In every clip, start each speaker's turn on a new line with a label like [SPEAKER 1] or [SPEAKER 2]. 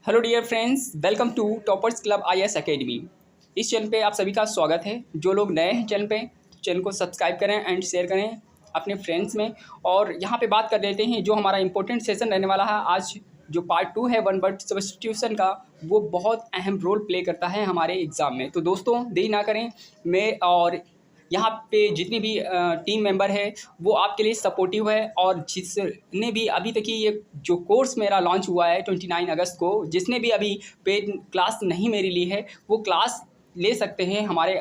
[SPEAKER 1] Hello dear friends, welcome to Toppers Club IAS academy. इस channel पे आप सभी का स्वागत है। जो लोग नए हैं चैनल पे, चैनल को सब्सक्राइब करें एंड शेयर करें अपने फ्रेंड्स में। और यहाँ पे बात कर लेते हैं जो हमारा इंपॉर्टेंट सेशन रहने वाला है आज, जो पार्ट 2 है वन वर्ड सब्स्टिट्यूशन का। वो बहुत अहम रोल प्ले करता है हमारे एग्ज़ाम में। तो दोस्तों देरी ना करें, मैं और यहाँ पे जितनी भी टीम मेंबर है वो आपके लिए सपोर्टिव है। और जिसने भी अभी तक ही ये जो कोर्स मेरा लॉन्च हुआ है 29 अगस्त को, जिसने भी अभी पेड क्लास नहीं मेरी ली है वो क्लास ले सकते हैं। हमारे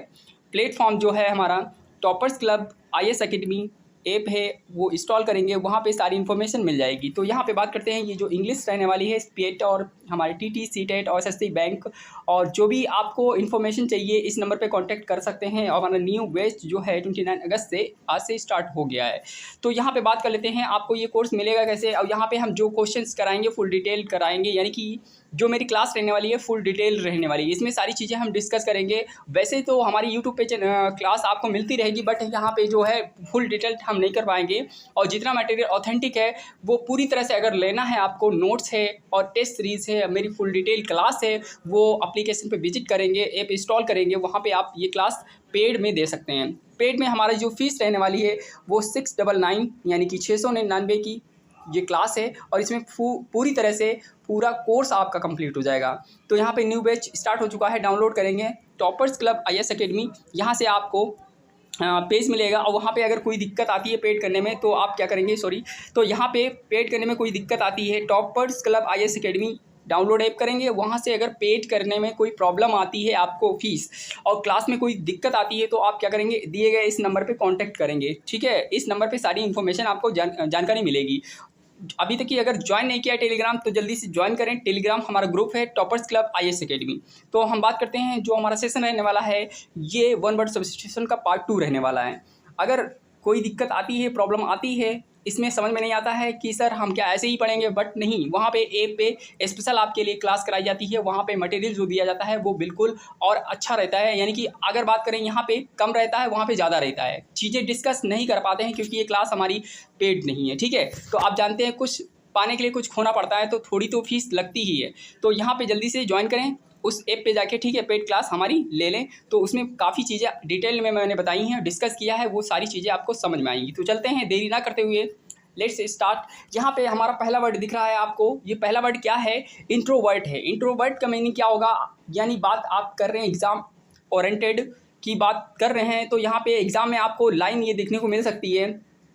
[SPEAKER 1] प्लेटफॉर्म जो है हमारा toppers Club IAS academy app है वो इंस्टॉल करेंगे, वहाँ पे सारी इन्फॉर्मेशन मिल जाएगी। तो यहाँ पे बात करते हैं, ये जो इंग्लिश रहने वाली है स्पेट और हमारे टीटी सीटेट और एसएससी बैंक, और जो भी आपको इन्फॉर्मेशन चाहिए इस नंबर पे कांटेक्ट कर सकते हैं। और हमारा न्यू बैच जो है 29 अगस्त से आज से स्टार्ट हो गया है। तो यहाँ पे बात कर लेते हैं आपको ये कोर्स मिलेगा कैसे। और यहाँ पे हम जो क्वेश्चंस कराएंगे फुल डिटेल कराएंगे, यानी कि जो मेरी क्लास रहने वाली है फुल डिटेल रहने वाली है। इसमें सारी चीज़ें हम डिस्कस करेंगे। वैसे तो हमारी यूट्यूब पे क्लास आपको मिलती रहेगी, बट यहाँ पे जो है फुल डिटेल हम नहीं कर पाएंगे। और जितना मटेरियल ऑथेंटिक है वो पूरी तरह से अगर लेना है आपको, नोट्स है और टेस्ट सीरीज़ है, मेरी फुल डिटेल क्लास है, वो एप्लीकेशन पे विजिट करेंगे, ऐप इंस्टॉल करेंगे, वहाँ पे आप ये क्लास पेड में दे सकते हैं। पेड में हमारी जो फीस रहने वाली है वो 699 यानी कि 699 की ये क्लास है। और इसमें पूरी तरह से पूरा कोर्स आपका कंप्लीट हो जाएगा। तो यहाँ पे न्यू बैच स्टार्ट हो चुका है, डाउनलोड करेंगे टॉपर्स क्लब आईएएस एकेडमी, यहाँ से आपको पेज मिलेगा। और वहाँ पे अगर कोई दिक्कत आती है पेड करने में तो आप क्या करेंगे, तो यहाँ पे पेड करने में कोई दिक्कत आती है, toppers Club IAS academy download app करेंगे, वहाँ से अगर पेड करने में कोई प्रॉब्लम आती है आपको फीस और क्लास में कोई दिक्कत आती है तो आप क्या करेंगे, दिए गए इस नंबर पे कांटेक्ट करेंगे। ठीक है, इस नंबर पे सारी इन्फॉर्मेशन आपको जानकारी मिलेगी। अभी तक ही अगर ज्वाइन नहीं किया टेलीग्राम तो जल्दी से ज्वाइन करें। टेलीग्राम हमारा ग्रुप है टॉपर्स क्लब आईएएस एकेडमी। तो हम बात करते हैं जो हमारा सेशन रहने वाला है, ये वन वर्ड सब्स्टिट्यूशन का पार्ट 2 रहने वाला है। अगर कोई दिक्कत आती है, प्रॉब्लम आती है, इसमें समझ में नहीं आता है कि सर हम क्या ऐसे ही पढ़ेंगे, बट नहीं, वहाँ पे ऐप पे स्पेशल आपके लिए क्लास कराई जाती है। वहाँ पे मटेरियल जो दिया जाता है वो बिल्कुल और अच्छा रहता है। यानी कि अगर बात करें यहाँ पे कम रहता है, वहाँ पे ज़्यादा रहता है। चीज़ें डिस्कस नहीं कर पाते हैं क्योंकि ये क्लास हमारी पेड नहीं है। ठीक है, तो आप जानते हैं कुछ पाने के लिए कुछ खोना पड़ता है, तो थोड़ी तो फीस लगती ही है। तो यहाँ पे जल्दी से ज्वाइन करें उस ऐप पे जाके, ठीक है, पेड क्लास हमारी ले लें। तो उसमें काफ़ी चीज़ें डिटेल में मैंने बताई हैं, डिस्कस किया है, वो सारी चीज़ें आपको समझ में आएंगी। तो चलते हैं देरी ना करते हुए, लेट्स स्टार्ट। यहाँ पे हमारा पहला वर्ड दिख रहा है आपको। ये पहला वर्ड क्या है, इंट्रोवर्ट है। इंट्रोवर्ट का मीनिंग क्या होगा, यानी बात आप कर रहे हैं एग्जाम ओरिएंटेड की बात कर रहे हैं, तो यहाँ पे एग्जाम में आपको लाइन ये देखने को मिल सकती है,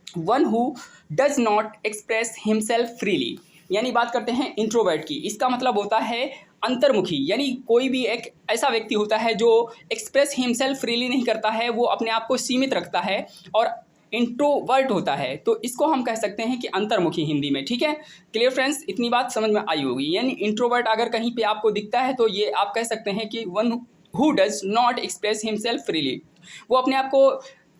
[SPEAKER 1] one who does not express himself freely. यानी बात करते हैं इंट्रोवर्ट की, इसका मतलब होता है अंतर्मुखी। यानी कोई भी एक ऐसा व्यक्ति होता है जो एक्सप्रेस हिमसेल्फ फ्रीली नहीं करता है, वो अपने आप को सीमित रखता है और इंट्रोवर्ट होता है। तो इसको हम कह सकते हैं कि अंतर्मुखी हिंदी में। ठीक है, क्लियर फ्रेंड्स, इतनी बात समझ में आई होगी। यानी इंट्रोवर्ट अगर कहीं पे आपको दिखता है तो ये आप कह सकते हैं कि one who does not express himself freely, वो अपने आप को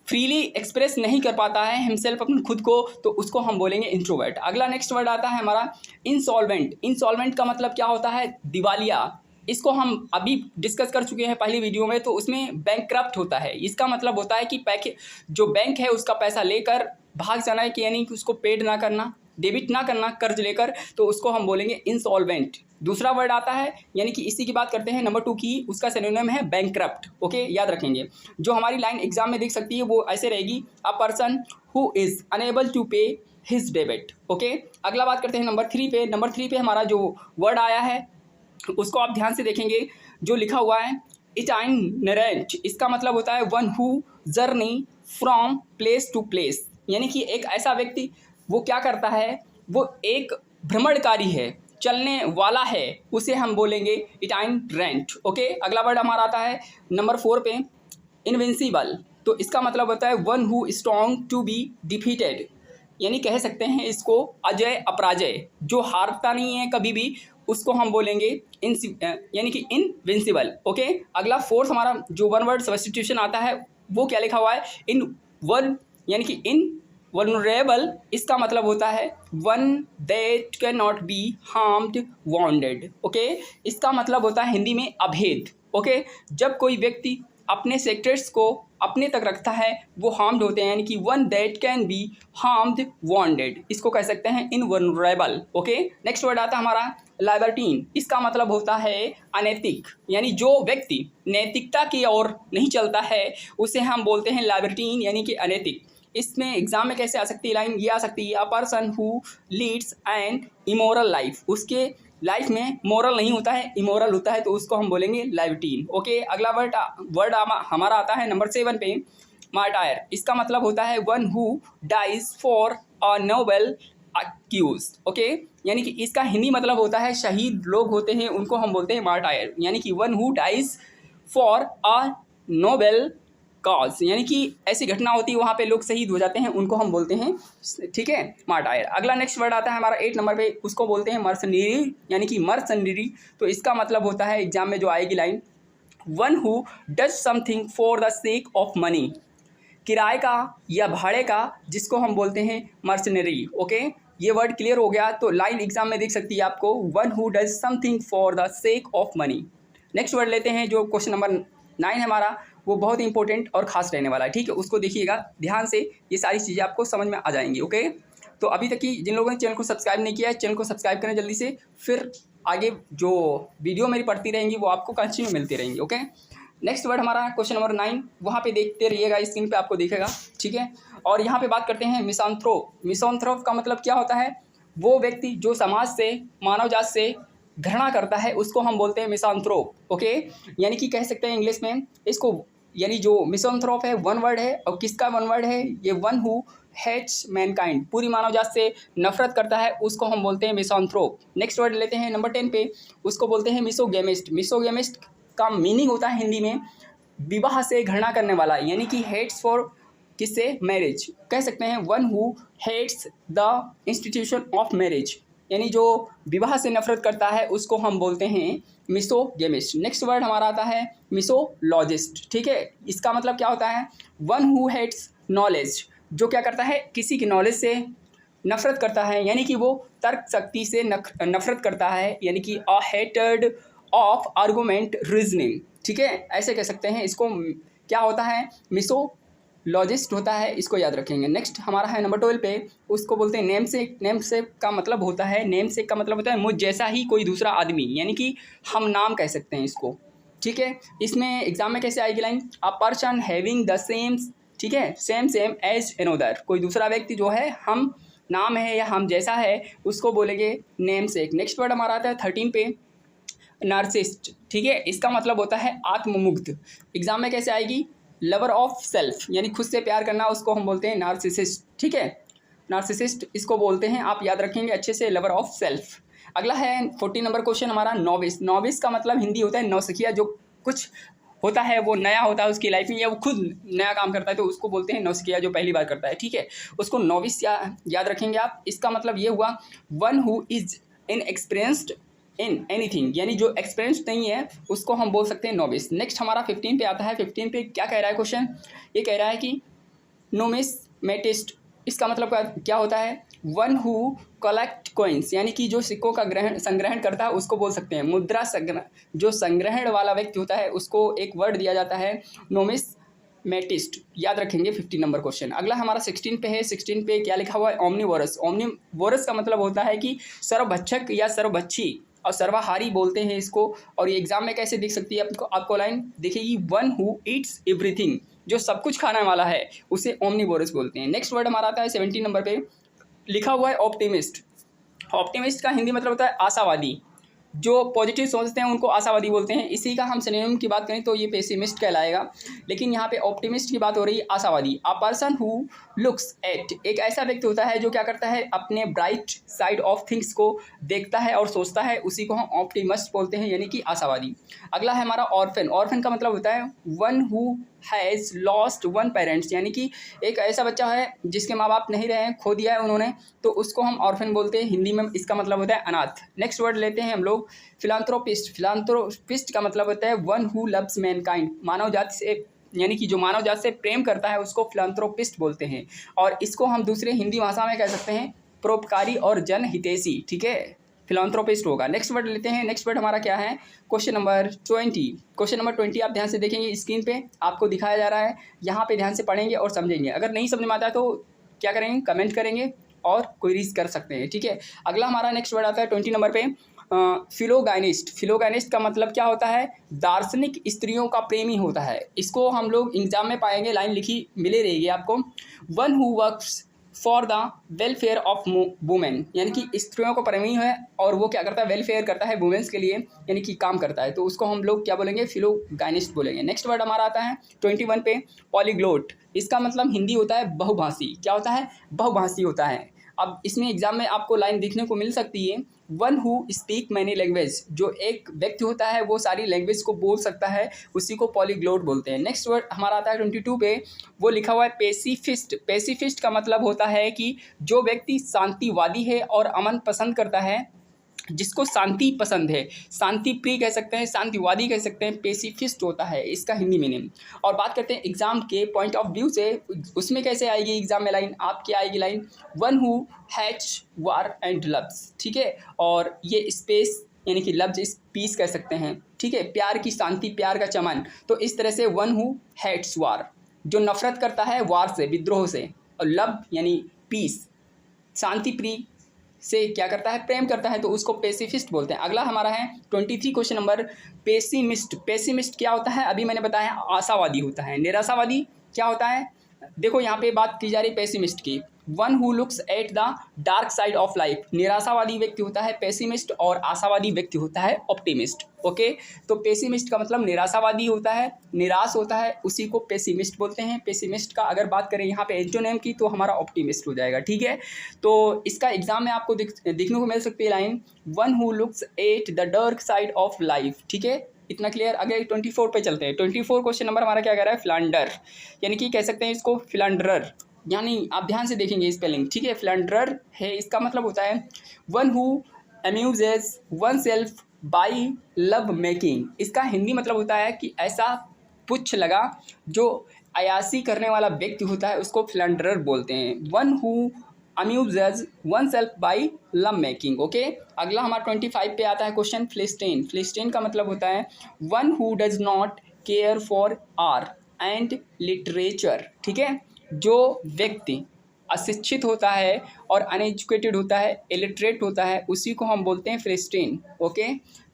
[SPEAKER 1] फ्रीली एक्सप्रेस नहीं कर पाता है हिमसेल्फ, अपने खुद को, तो उसको हम बोलेंगे इंट्रोवर्ट। अगला नेक्स्ट वर्ड आता है हमारा इंसॉल्वेंट। इंसॉल्वेंट का मतलब क्या होता है, दिवालिया। इसको हम अभी डिस्कस कर चुके हैं पहली वीडियो में। तो उसमें बैंकक्रप्ट होता है। इसका मतलब होता है कि जो बैंक है उसका पैसा लेकर भाग जाना है, कि यानी कि उसको पेड ना करना, डेबिट ना करना कर्ज लेकर, तो उसको हम बोलेंगे इंसॉल्वेंट। दूसरा वर्ड आता है, यानी कि इसी की बात करते हैं नंबर 2 की, उसका सिनोनिम है बैंकक्रप्ट। ओके, याद रखेंगे। जो हमारी लाइन एग्जाम में देख सकती है वो ऐसे रहेगी, a person who is unable to pay his debit. Okay, अगला बात करते हैं नंबर 3 पे। नंबर 3 पे हमारा जो वर्ड आया है उसको आप ध्यान से देखेंगे, जो लिखा हुआ है इटाइनरेंट। इसका मतलब होता है one who journey from place to place. यानी कि एक ऐसा व्यक्ति, वो क्या करता है, वो एक भ्रमणकारी है, चलने वाला है, उसे हम बोलेंगे इटाइनरेंट। ओके, अगला वर्ड हमारा आता है नंबर 4 पे, इनविंसिबल। तो इसका मतलब होता है one who strong to be defeated. यानी कह सकते हैं इसको अजय अपराजय, जो हारता नहीं है कभी भी, उसको हम बोलेंगे यानी कि इनविंसिबल। ओके, अगला फोर्थ हमारा जो वन वर्ड सब्स्टिट्यूशन आता है वो क्या लिखा हुआ है, इन वन, यानी कि इन वल्नरेबल। इसका मतलब होता है one that can not be harmed wounded. Okay, इसका मतलब होता है हिंदी में अभेद। ओके, जब कोई व्यक्ति अपने सेक्रेट्स को अपने तक रखता है वो हार्म्ड होते हैं, यानी कि one that can be harmed wounded, इसको कह सकते हैं इनवल्नरेबल। ओके, नेक्स्ट वर्ड आता है हमारा लाइबर्टीन, इसका मतलब होता है अनैतिक, यानी जो व्यक्ति नैतिकता की ओर नहीं चलता है उसे हम बोलते हैं लाइबर्टीन, यानी कि अनैतिक। इसमें एग्जाम में कैसे आ सकती है लाइन, ये आ सकती है, a person who leads an immoral life, उसके लाइफ में मोरल नहीं होता है, इमोरल होता है, तो उसको हम बोलेंगे लाइबर्टीन। ओके, अगला वर्ड हमारा आता है नंबर 7 पे, मार्टायर। इसका मतलब होता है one who dies for a noble cause. Okay, यानी कि इसका हिंदी मतलब होता है शहीद लोग होते हैं उनको हम बोलते हैं मार्टायर, यानी कि one who dies for a noble cause, यानी कि ऐसी घटना होती है वहाँ पे लोग शहीद हो जाते हैं, उनको हम बोलते हैं, ठीक है, मार्टायर। अगला नेक्स्ट वर्ड आता है हमारा 8 नंबर पे, उसको बोलते हैं मर्सनरी, यानी कि मर्सनरी। तो इसका मतलब होता है एग्जाम में जो आएगी line, one who does something for the sake of money, किराए का या भाड़े का, जिसको हम बोलते हैं मर्सनरी। ओके, ये वर्ड क्लियर हो गया तो लाइन एग्जाम में दिख सकती है आपको, one who does something for the sake of money. Next word लेते हैं जो क्वेश्चन नंबर 9 है हमारा, वो बहुत इंपॉर्टेंट और खास रहने वाला है, ठीक है, उसको देखिएगा ध्यान से, ये सारी चीज़ें आपको समझ में आ जाएंगी। ओके, तो अभी तक की जिन लोगों ने चैनल को सब्सक्राइब नहीं किया है, चैनल को सब्सक्राइब करें जल्दी से, फिर आगे जो वीडियो मेरी पढ़ती रहेंगी वो आपको कंटिन्यू मिलती रहेंगी। ओके, नेक्स्ट वर्ड हमारा क्वेश्चन नंबर 9, वहाँ पे देखते रहिएगा, स्क्रीन पे आपको दिखेगा, ठीक है। और यहाँ पे बात करते हैं मिसांथ्रोप। मिसांथ्रोप का मतलब क्या होता है, वो व्यक्ति जो समाज से, मानव जात से घृणा करता है उसको हम बोलते हैं मिसांथ्रोप। ओके, यानी कि कह सकते हैं इंग्लिश में इसको, यानी जो मिसांथ्रोप है वन वर्ड है, और किसका वन वर्ड है, ये वन हु हेट्स मैनकाइंड, पूरी मानव जात से नफरत करता है उसको हम बोलते हैं मिसांथ्रोप। नेक्स्ट वर्ड लेते हैं नंबर 10 पे, उसको बोलते हैं मिसोगेमिस्ट। मिसोगेमिस्ट का मीनिंग होता है हिंदी में विवाह से घृणा करने वाला, यानी कि हेट्स फॉर किससे, मैरिज, कह सकते हैं one who hates the institution of marriage, यानी जो विवाह से नफरत करता है उसको हम बोलते हैं मिसोगेमिस्ट। नेक्स्ट वर्ड हमारा आता है मिसोलॉजिस्ट, ठीक है, इसका मतलब क्या होता है, वन हु हेट्स नॉलेज, जो क्या करता है, किसी की नॉलेज से नफरत करता है, यानी कि वो तर्क शक्ति से नफरत करता है, यानी कि अ हेटेड ऑफ आर्गूमेंट रीजनिंग, ठीक है, ऐसे कह सकते हैं इसको, क्या होता है, मिसोलॉजिस्ट होता है, इसको याद रखेंगे। नेक्स्ट हमारा है नंबर 12 पे, उसको बोलते हैं नेम सेक। नेम सेक का मतलब होता है, नेम सेक का मतलब होता है मुझ जैसा ही कोई दूसरा आदमी, यानी कि हम नाम कह सकते हैं इसको, ठीक है। इसमें एग्जाम में कैसे आएगी line, a person having the same, ठीक है, सेम एज एनोदर, कोई दूसरा व्यक्ति जो है हम नाम है या हम जैसा है उसको बोलेंगे नेम सेक। नेक्स्ट वर्ड हमारा आता है 13 पे, नार्सिस्ट, ठीक है, इसका मतलब होता है आत्ममुग्ध। एग्जाम में कैसे आएगी, लवर ऑफ सेल्फ, यानी खुद से प्यार करना, उसको हम बोलते हैं नार्सिसिस्ट, ठीक है, नार्सिसिस्ट इसको बोलते हैं, आप याद रखेंगे अच्छे से, लवर ऑफ सेल्फ। अगला है 14 नंबर क्वेश्चन हमारा, नॉविस। नॉविस का मतलब हिंदी होता है नौसिखिया, जो कुछ होता है वो नया होता है उसकी लाइफ में, या वो खुद नया काम करता है तो उसको बोलते हैं नौसिखिया, जो पहली बार करता है, ठीक है, उसको नॉविस याद रखेंगे आप। इसका मतलब ये हुआ one who is inexperienced in anything, यानी जो एक्सपीरियंस नहीं है उसको हम बोल सकते हैं नॉविस। नेक्स्ट हमारा 15 पे आता है। 15 पे क्या कह रहा है क्वेश्चन, ये कह रहा है कि नोमिसमेटिस्ट, इसका मतलब क्या होता है, वन हु कलेक्ट कॉइन्स, यानी कि जो सिक्कों का संग्रहण करता है उसको बोल सकते हैं मुद्रा संग्रह, जो संग्रहण वाला व्यक्ति होता है उसको एक वर्ड दिया जाता है नोमिसमेटिस्ट, याद रखेंगे 15 नंबर क्वेश्चन। अगला हमारा 16 पे है। 16 पे क्या लिखा हुआ है, ओमनीवोरस। ओमनीवोरस का मतलब होता है कि सर्वभक्षक या सर्वभक्षी, और सर्वाहारी बोलते हैं इसको। और ये एग्जाम में कैसे दिख सकती है आपको लाइन दिखेगी, वन हु ईट्स एवरीथिंग, जो सब कुछ खाने वाला है उसे ओमनीवोरस बोलते हैं। नेक्स्ट वर्ड हमारा आता है 17 नंबर पे, लिखा हुआ है ऑप्टिमिस्ट। ऑप्टिमिस्ट का हिंदी मतलब होता है आशावादी, जो पॉजिटिव सोचते हैं उनको आशावादी बोलते हैं। इसी का हम सिनोनिम की बात करें तो ये पेसिमिस्ट कहलाएगा, लेकिन यहाँ पे ऑप्टिमिस्ट की बात हो रही है, आशावादी। अ पर्सन हु लुक्स एट, एक ऐसा व्यक्ति होता है जो क्या करता है, अपने ब्राइट साइड ऑफ थिंग्स को देखता है और सोचता है, उसी को हम ऑप्टिमिस्ट बोलते हैं, यानी कि आशावादी। अगला है हमारा ऑर्फन। ऑर्फन का मतलब होता है one who has lost one parents, यानी कि एक ऐसा बच्चा है जिसके माँ बाप नहीं रहे हैं, खो दिया है उन्होंने, तो उसको हम ऑर्फन बोलते हैं, हिंदी में इसका मतलब होता है अनाथ। नेक्स्ट वर्ड लेते हैं हम लोग फिलांथ्रोपिस्ट। फिलांथ्रोपिस्ट का मतलब होता है वन हु लव्स मैनकाइंड, मानव जाति से, यानी कि जो मानव जाति से प्रेम करता है उसको फिलांथ्रोपिस्ट बोलते हैं। और इसको हम दूसरे हिंदी भाषा में कह सकते हैं परोपकारी और जनहितैषी, ठीक है, फिलांथ्रोपिस्ट होगा। नेक्स्ट वर्ड लेते हैं। नेक्स्ट वर्ड हमारा क्या है, क्वेश्चन नंबर 20। क्वेश्चन नंबर 20 आप ध्यान से देखेंगे, स्क्रीन पे आपको दिखाया जा रहा है, यहाँ पे ध्यान से पढ़ेंगे और समझेंगे। अगर नहीं समझ में आता है तो क्या करेंगे, कमेंट करेंगे और क्वेरीज कर सकते हैं, ठीक है। अगला हमारा नेक्स्ट वर्ड आता है 20 नंबर पे, फिलोगाइनिस्ट। फिलोगाइनिस्ट का मतलब क्या होता है? दार्शनिक स्त्रियों का प्रेमी होता है। इसको हम लोग एग्जाम में पाएंगे, लाइन लिखी मिले रहेगी आपको। One who works for the welfare of women, यानी कि स्त्रियों को प्रेमी है और वो क्या करता है? वेलफेयर करता है वुमेन्स के लिए, यानी कि काम करता है, तो उसको हम लोग क्या बोलेंगे? फिलोगाइनिस्ट बोलेंगे। नेक्स्ट वर्ड हमारा आता है 21 पे, पॉलीग्लोट। इसका मतलब हिंदी होता है बहुभाषी। क्या होता है? बहुभाषी होता है। अब इसमें एग्जाम में आपको लाइन देखने को मिल सकती है, one who speak many language. जो एक व्यक्ति होता है वो सारी लैंग्वेज को बोल सकता है, उसी को पॉलीग्लोट बोलते हैं। नेक्स्ट वर्ड हमारा आता है 22 पे, वो लिखा हुआ है पेसिफिस्ट। पेसिफिस्ट का मतलब होता है कि जो व्यक्ति शांतिवादी है और अमन पसंद करता है, जिसको शांति पसंद है, शांति प्रिय कह सकते हैं, शांतिवादी कह सकते हैं, पेसिफिस्ट होता है इसका हिंदी मीनिंग। और बात करते हैं एग्जाम के पॉइंट ऑफ व्यू से, उसमें कैसे आएगी एग्जाम में लाइन? आपकी आएगी line, one who hats war and loves. ठीक है, और ये स्पेस यानी कि लव्स इस पीस कह सकते हैं। ठीक है, प्यार की शांति, प्यार का चमन। तो इस तरह से वन हु हैट्स वार, जो नफरत करता है वार से, विद्रोह से, और लव यानी पीस, शांति प्रिय से क्या करता है? प्रेम करता है, तो उसको पेसिफिस्ट बोलते हैं। अगला हमारा है 23 क्वेश्चन नंबर, पेसिमिस्ट। पेसिमिस्ट क्या होता है? अभी मैंने बताया आशावादी होता है। निराशावादी क्या होता है? देखो यहाँ पे बात की जा रही पेसिमिस्ट की। One who looks at the dark side of life. निराशावादी व्यक्ति होता है पेसिमिस्ट और आशावादी व्यक्ति होता है ऑप्टिमिस्ट। ओके, तो पेसिमिस्ट का मतलब निराशावादी होता है, निराश होता है, उसी को पेसिमिस्ट बोलते हैं। पेसिमिस्ट का अगर बात करें यहाँ पे एंटोनिम की, तो हमारा ऑप्टिमिस्ट हो जाएगा। ठीक है, तो इसका एग्जाम में आपको देखने को मिल सकती है line, one who looks at the dark side of life. ठीक है, इतना क्लियर। अगर 24 पे चलते हैं, 24 क्वेश्चन नंबर हमारा क्या कह रहा है? फिलांडर, यानी कि कह सकते हैं इसको फिलांडरर, यानी आप ध्यान से देखेंगे स्पेलिंग। ठीक है, फिलांडरर है, इसका मतलब होता है one who amuses one self by love making. इसका हिंदी मतलब होता है कि ऐसा पुच्छ लगा जो अयासी करने वाला व्यक्ति होता है, उसको फिलांडरर बोलते हैं। One who amuses one self by love making. Okay, अगला हमारा 25 पे आता है क्वेश्चन, फिलिस्टीन। फिलिस्टीन का मतलब होता है one who does not care for art and literature. ठीक है, जो व्यक्ति अशिक्षित होता है और अनएजुकेटेड होता है, इलिटरेट होता है, उसी को हम बोलते हैं फिलिस्टीन। ओके,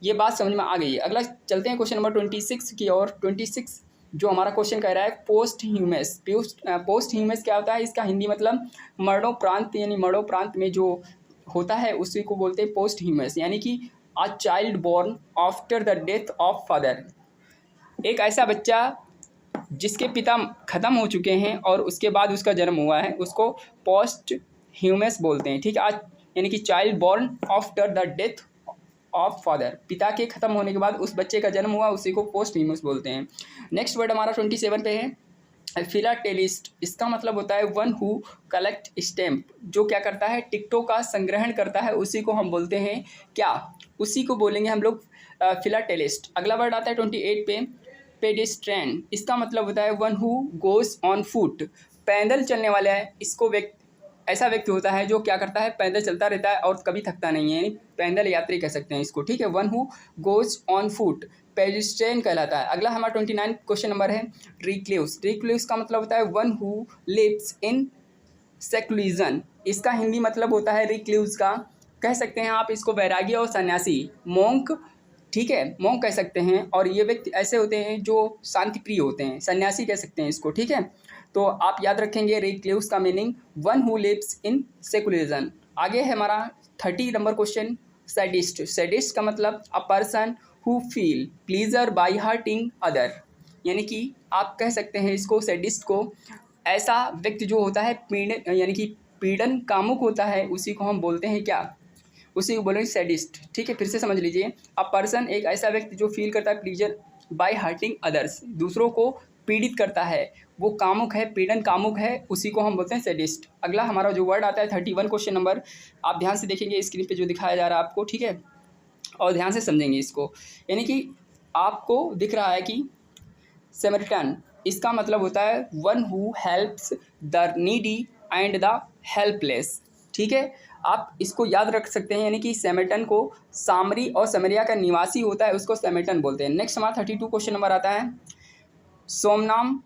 [SPEAKER 1] ये बात समझ में आ गई है। अगला चलते हैं क्वेश्चन नंबर 26 की और 26 जो हमारा क्वेश्चन कह रहा है पोस्ट ह्यूमस। पोस्ट ह्यूमस क्या होता है? इसका हिंदी मतलब मरणोपरांत, यानी मरणोपरांत में जो होता है उसी को बोलते हैं पोस्ट ह्यूमस, यानी कि a child born after the death of father. एक ऐसा बच्चा जिसके पिता ख़त्म हो चुके हैं और उसके बाद उसका जन्म हुआ है, उसको पोस्ट ह्यूमस बोलते हैं। ठीक है, यानी कि child born after the death of father, पिता के ख़त्म होने के बाद उस बच्चे का जन्म हुआ, उसी को पोस्ट ह्यूमस बोलते हैं। नेक्स्ट वर्ड हमारा 27 पे है फिलाटेलिस्ट। इसका मतलब होता है वन हु कलेक्ट स्टैम्प। जो क्या करता है? टिकटों का संग्रहण करता है, उसी को हम बोलते हैं क्या? उसी को बोलेंगे हम लोग फिलाटेलिस्ट। अगला वर्ड आता है 28 पे, पेडिस्ट्रियन। इसका मतलब होता है one who goes on foot. पैदल चलने वाला है, इसको ऐसा व्यक्ति होता है जो क्या करता है? पैदल चलता रहता है और कभी थकता नहीं है, यानी पैदल यात्री कह सकते हैं इसको। ठीक है, one who goes on foot pedestrian कहलाता है। अगला हमारा 29 क्वेश्चन नंबर है रिक्लूस। रिक्लूस का मतलब होता है one who lives in secularism. इसका हिंदी मतलब होता है रिक्लूस का, कह सकते हैं आप इसको वैरागी और सन्यासी, मोंक। ठीक है, मोंक कह सकते हैं। और ये व्यक्ति ऐसे होते हैं जो शांति प्रिय होते हैं, सन्यासी कह सकते हैं इसको। ठीक है, तो आप याद रखेंगे रिक्लूस का meaning one who lives in secularism. आगे है हमारा 30 नंबर क्वेश्चन, सैडिस्ट। सैडिस्ट का मतलब a person who feel pleasure by hurting other, यानी कि आप कह सकते हैं इसको सैडिस्ट को, ऐसा व्यक्ति जो होता है पीड़न, यानी कि पीड़न कामुक होता है, उसी को हम बोलते हैं क्या? उसी को बोलेंगे सैडिस्ट। ठीक है, फिर से समझ लीजिए, अ पर्सन एक ऐसा व्यक्ति जो फील करता है प्लीजर बाय हर्टिंग अदर्स, दूसरों को पीड़ित करता है, वो कामुक है, पीड़न कामुक है, उसी को हम बोलते हैं सैडिस्ट। अगला हमारा जो वर्ड आता है 31 क्वेश्चन नंबर, आप ध्यान से देखेंगे स्क्रीन पे जो दिखाया जा रहा है आपको। ठीक है, और ध्यान से समझेंगे इसको, यानी कि आपको दिख रहा है कि समरिटन। इसका मतलब होता है one who helps the needy and the helpless. ठीक है, आप इसको याद रख सकते हैं, यानी कि सैमरिटन को सामरी और समरिया का निवासी होता है, उसको सैमरिटन बोलते हैं। नेक्स्ट हमारा 32 क्वेश्चन नंबर आता है सोमनाम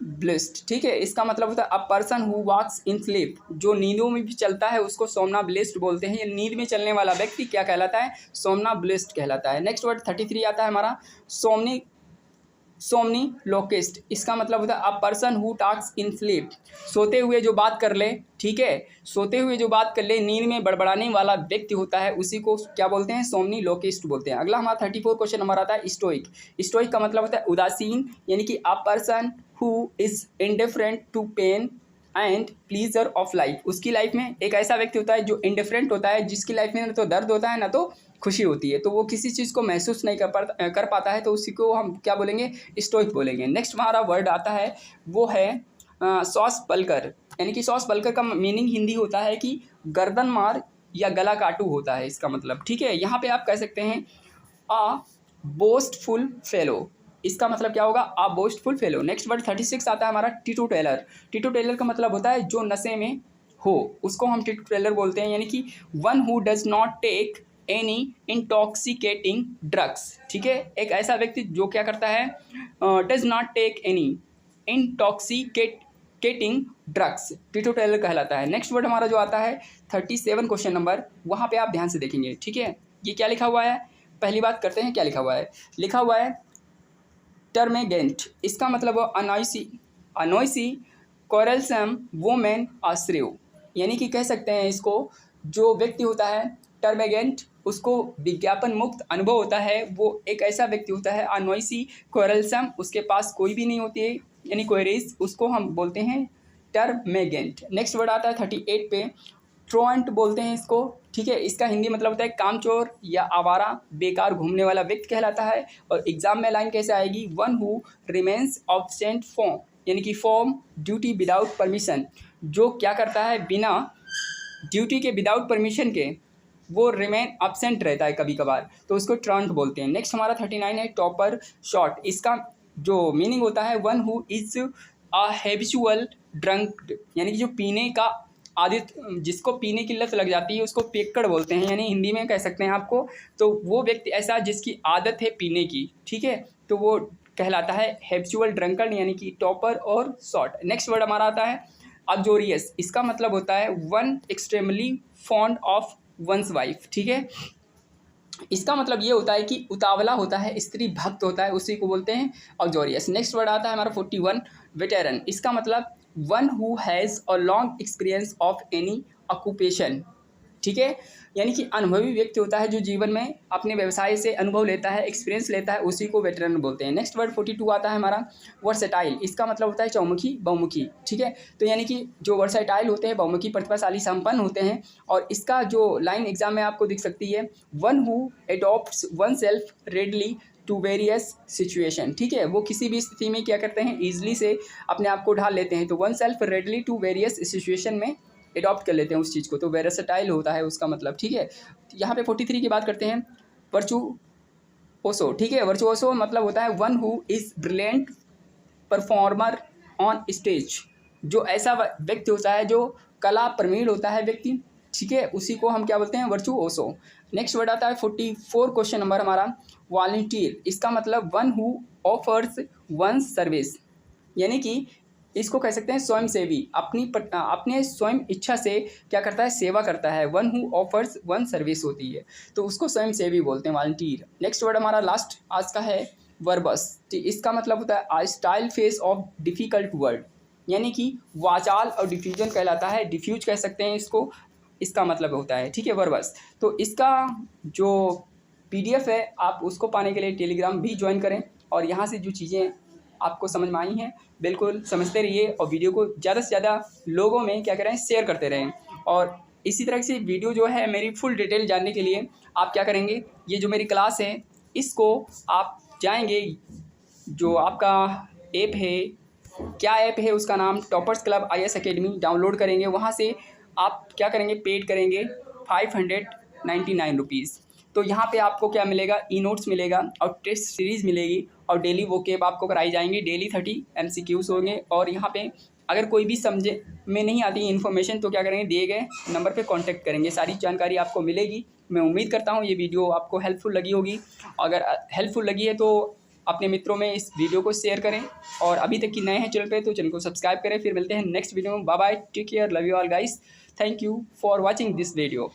[SPEAKER 1] ब्लिस्ड, ठीक है। इसका मतलब होता है a person who walks in sleep, जो नींदों में भी चलता है उसको सोमनाब्लिस्ट बोलते हैं। ये नींद में चलने वाला व्यक्ति क्या कहलाता है? सोमनाब्लिस्ट कहलाता है। नेक्स्ट वर्ड 33 आता है हमारा सोमनी सोमनीलोकिस्ट। इसका मतलब होता है a person who talks in sleep, सोते हुए जो बात कर ले, ठीक है, सोते हुए जो बात कर ले, नींद में बड़बड़ाने वाला व्यक्ति होता है, उसी को क्या बोलते हैं? सोमनीलोकिस्ट बोलते हैं। अगला हमारा 34 क्वेश्चन नंबर आता है स्टोइक। स्टोइक का मतलब होता है उदासीन, यानी कि a person who is indifferent to pain and pleasure of life. उसकी लाइफ में एक ऐसा व्यक्ति होता है जो इंडिफरेंट होता है, जिसकी लाइफ में ना तो दर्द होता है ना तो खुशी होती है, तो वो किसी चीज़ को महसूस नहीं कर पाता है, तो उसी को हम क्या बोलेंगे? स्टोइक बोलेंगे। नेक्स्ट हमारा वर्ड आता है वो है सॉस पलकर, यानी कि सॉस पलकर का मीनिंग हिंदी होता है कि गर्दन मार या गला काटू होता है इसका मतलब, ठीक है। यहाँ पे आप कह सकते हैं अ बोस्टफुल फेलो। इसका मतलब क्या होगा? अ बोस्टफुल फेलो। नेक्स्ट वर्ड 36 आता है हमारा टीटू टेलर। टीटू टेलर का मतलब होता है जो नशे में हो, उसको हम टीटू टेलर बोलते हैं, यानी कि one who does not take any intoxicating drugs, ठीक है। एक ऐसा व्यक्ति जो क्या करता है? Does not take any intoxicating drugs, teetotaller कहलाता है। नेक्स्ट वर्ड हमारा जो आता है 37 क्वेश्चन नंबर, वहाँ पे आप ध्यान से देखेंगे, ठीक है। ये क्या लिखा हुआ है? पहली बात करते हैं क्या लिखा हुआ है। लिखा हुआ है टर्मेगेंट। इसका मतलब अनॉइसी अनॉइसी कोरलसम वोमेन आश्रेव, यानी कि कह सकते हैं इसको, जो व्यक्ति होता है टर्मेगेंट, उसको विज्ञापन मुक्त अनुभव होता है, वो एक ऐसा व्यक्ति होता है अनॉइसी कोरलसम, उसके पास कोई भी नहीं होती है, यानी क्वेरीज, उसको हम बोलते हैं टर्मेगेंट। नेक्स्ट वर्ड आता है 38 पे, ट्रोंट बोलते हैं इसको, ठीक है। इसका हिंदी मतलब होता है कामचोर या आवारा, बेकार घूमने वाला व्यक्ति कहलाता है। और एग्जाम में लाइन कैसे आएगी? One who remains absent from, यानी कि फ्रॉम ड्यूटी विदाउट परमिशन, जो क्या करता है बिना ड्यूटी के, विदाउट परमिशन के, वो रिमेन अब्सेंट रहता है कभी कभार, तो उसको ट्रंट बोलते हैं। नेक्स्ट हमारा 39 है टॉपर शॉर्ट। इसका जो मीनिंग होता है one who is a habitual drunk, यानी कि जो पीने का आदत, जिसको पीने की लत लग जाती है उसको पियक्कड़ बोलते हैं, यानी हिंदी में कह सकते हैं आपको, तो वो व्यक्ति ऐसा जिसकी आदत है पीने की, ठीक है, तो वो कहलाता है हैबिचुअल ड्रंकर्ड, यानी कि टॉपर और शॉर्ट। नेक्स्ट वर्ड हमारा आता है अग्जोरियस। इसका मतलब होता है one extremely fond of one's wife, ठीक है। इसका मतलब ये होता है कि उतावला होता है, स्त्री भक्त होता है, उसी को बोलते हैं ऑक्जोरियस। नेक्स्ट वर्ड आता है हमारा 41 वेटेरन। इसका मतलब one who has a long experience of any occupation, ठीक है, यानी कि अनुभवी व्यक्ति होता है जो जीवन में अपने व्यवसाय से अनुभव लेता है, एक्सपीरियंस लेता है, उसी को वेटरन बोलते हैं। नेक्स्ट वर्ड 42 आता है हमारा वर्सेटाइल। इसका मतलब होता है चौमुखी, बहुमुखी, ठीक है। तो यानी कि जो वर्सेटाइल होते हैं, बहुमुखी, प्रतिभाशाली, संपन्न होते हैं। और इसका जो लाइन एग्जाम में आपको दिख सकती है, one who adopts one self readily to various situation, ठीक है, वो किसी भी स्थिति में क्या करते हैं? ईजिली से अपने आप को ढाल लेते हैं, तो one self readily to various situation में एडॉप्ट कर लेते हैं उस चीज़ को, तो वेरासटाइल होता है उसका मतलब, ठीक है। यहाँ पे 43 की बात करते हैं वर्चुओसो, ठीक है। वर्चुओसो मतलब होता है one who is brilliant performer on stage, जो ऐसा व्यक्ति होता है जो कला प्रवीण होता है व्यक्ति, ठीक है, उसी को हम क्या बोलते हैं? वर्चुओसो। नेक्स्ट वर्ड आता है 44 क्वेश्चन नंबर हमारा वॉलंटियर। इसका मतलब one who offers one service, यानी कि इसको कह सकते हैं स्वयंसेवी, अपने स्वयं इच्छा से क्या करता है? सेवा करता है। One who offers one service होती है, तो उसको स्वयंसेवी बोलते हैं, वॉलंटियर। नेक्स्ट वर्ड हमारा लास्ट आज का है वर्बस। तो इसका मतलब होता है a style face of difficult word, यानी कि वाचाल और डिफ्यूजन कहलाता है, डिफ्यूज कह सकते हैं इसको, इसका मतलब होता है, ठीक है, वर्बस। तो इसका जो PDF है आप उसको पाने के लिए टेलीग्राम भी ज्वाइन करें, और यहाँ से जो चीज़ें आपको समझ में आई हैं बिल्कुल समझते रहिए, और वीडियो को ज़्यादा से ज़्यादा लोगों में क्या करें? शेयर करते रहें। और इसी तरह से वीडियो जो है मेरी फुल डिटेल जानने के लिए आप क्या करेंगे? ये जो मेरी क्लास है इसको आप जाएंगे, जो आपका ऐप है, क्या ऐप है उसका नाम toppers club IAS academy, download करेंगे। वहाँ से आप क्या करेंगे? पेड करेंगे 599 रुपीज़। तो यहाँ पे आपको क्या मिलेगा? ई नोट्स मिलेगा और टेस्ट सीरीज़ मिलेगी, और डेली वोकेब आपको कराई जाएंगी, डेली 30 MCQs होंगे। और यहाँ पे अगर कोई भी समझे में नहीं आती इन्फॉर्मेशन तो क्या करेंगे? दिए गए नंबर पे कांटेक्ट करेंगे, सारी जानकारी आपको मिलेगी। मैं उम्मीद करता हूँ ये वीडियो आपको हेल्पफुल लगी होगी। अगर हेल्पफुल लगी है तो अपने मित्रों में इस वीडियो को शेयर करें और अभी तक की नए हैं चैनल पे तो चैनल को सब्सक्राइब करें। फिर मिलते हैं नेक्स्ट वीडियो में। Bye bye, take care, love you all guys, thank you for watching this video.